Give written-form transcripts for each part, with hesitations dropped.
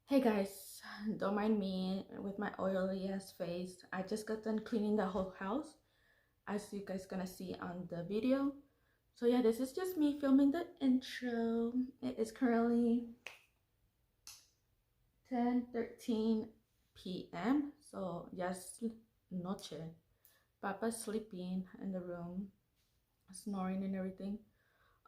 Hey guys, don't mind me with my oily ass face. I just got done cleaning the whole house, as you guys gonna see on the video. So yeah, this is just me filming the intro. It is currently 10:13 p.m. So yes, noche. Papa's sleeping in the room, snoring and everything.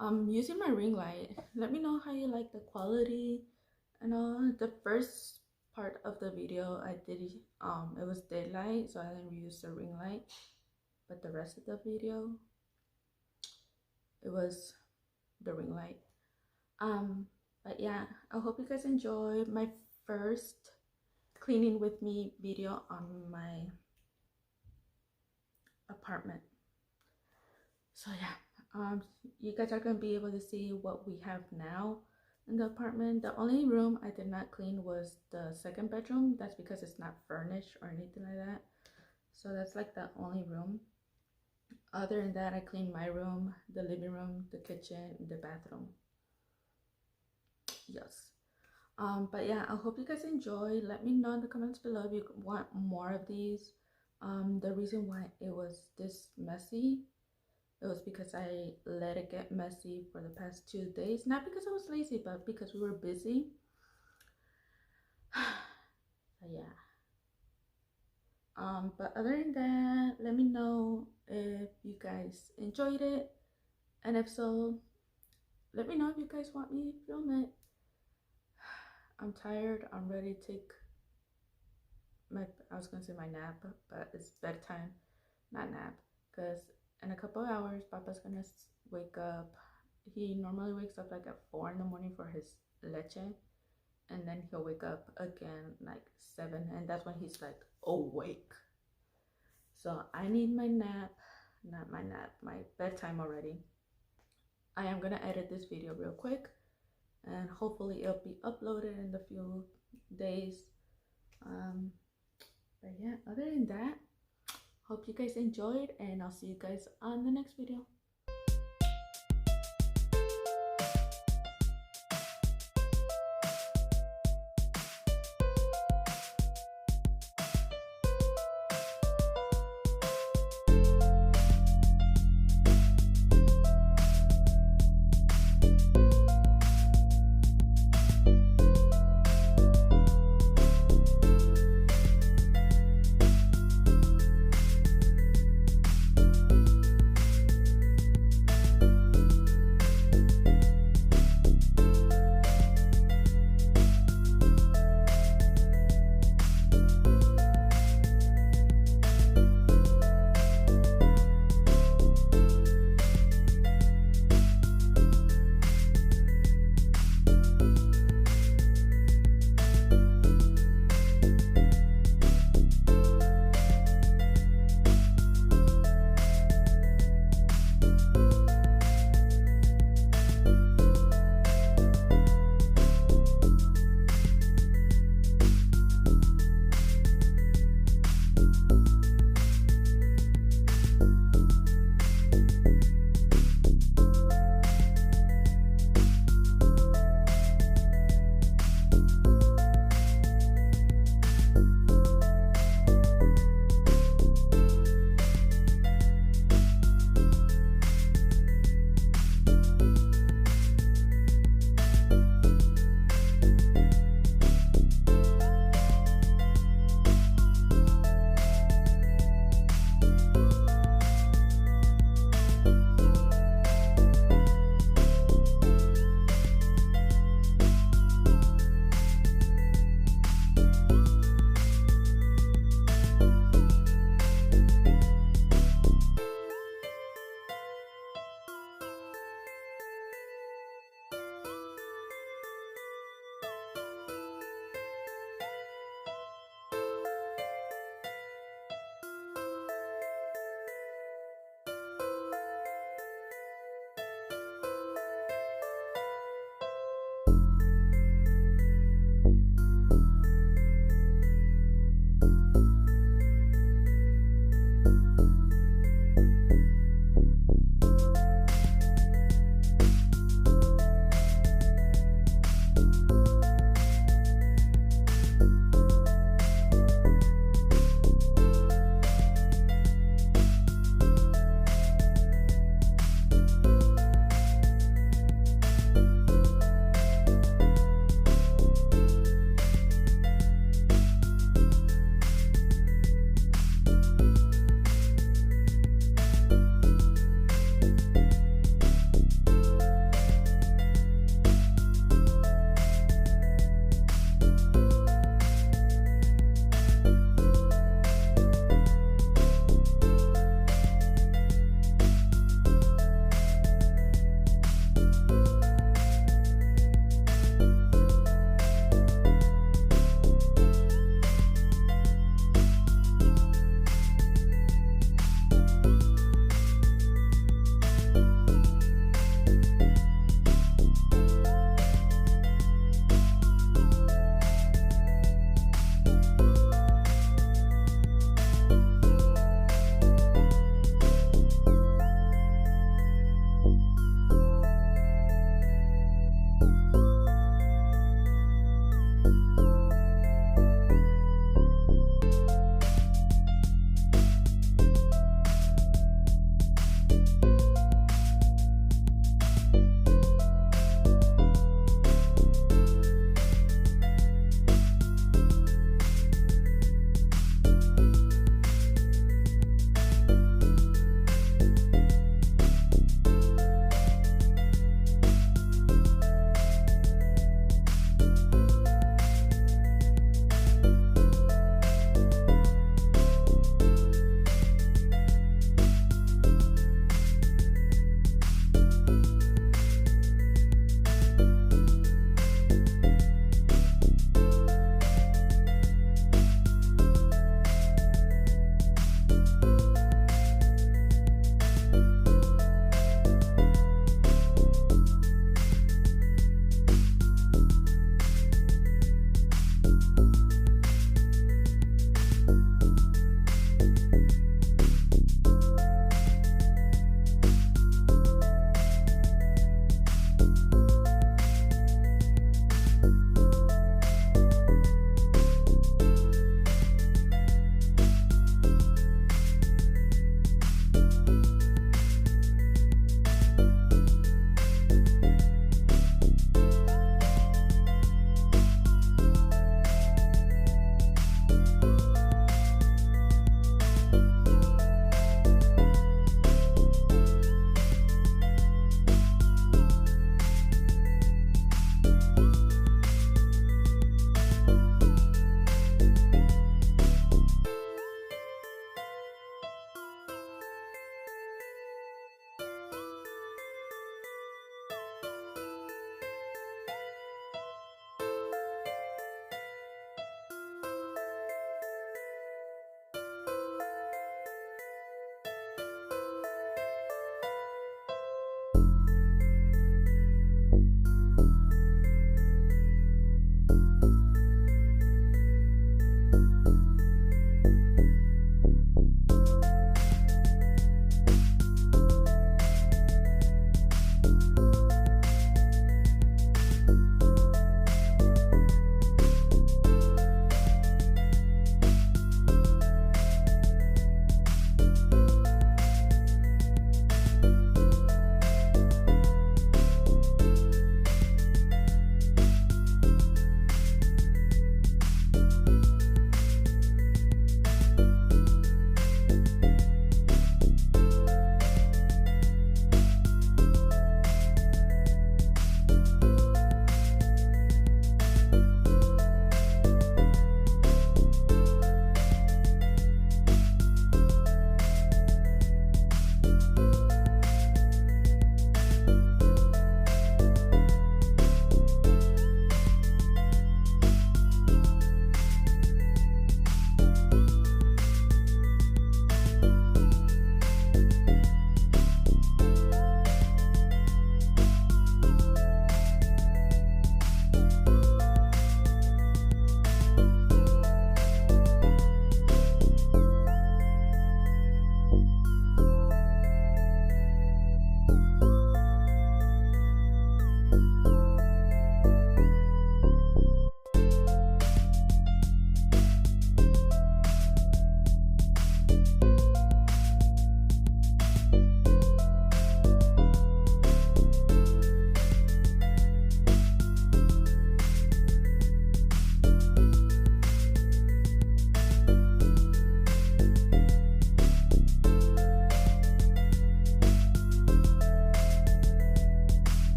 I'm using my ring light. Let me know how you like the quality and all. The first part of the video I did it was daylight, so I didn't use the ring light, but the rest of the video it was the ring light. But yeah, I hope you guys enjoy my first cleaning with me video on my apartment. So yeah, you guys are gonna be able to see what we have now in the apartment. The only room I did not clean was the second bedroom. That's because it's not furnished or anything like that. So that's like the only room. Other than that, I cleaned my room, the living room, the kitchen, the bathroom. Yes. But yeah, I hope you guys enjoy. Let me know in the comments below if you want more of these. The reason why it was this messy, it was because I let it get messy for the past 2 days. Not because I was lazy, but because we were busy. So yeah. But other than that, let me know if you guys enjoyed it. And if so, let me know if you guys want me to film it. I'm tired. I'm ready to take I was gonna say my nap, but it's bedtime, not nap. Because in a couple hours, Papa's gonna wake up. He normally wakes up like at 4 in the morning for his leche. And then he'll wake up again like 7. And that's when he's like awake. So I need my nap, not my nap, my bedtime already. I am gonna edit this video real quick. And hopefully it'll be uploaded in a few days. But yeah, other than that, hope you guys enjoyed, and I'll see you guys on the next video.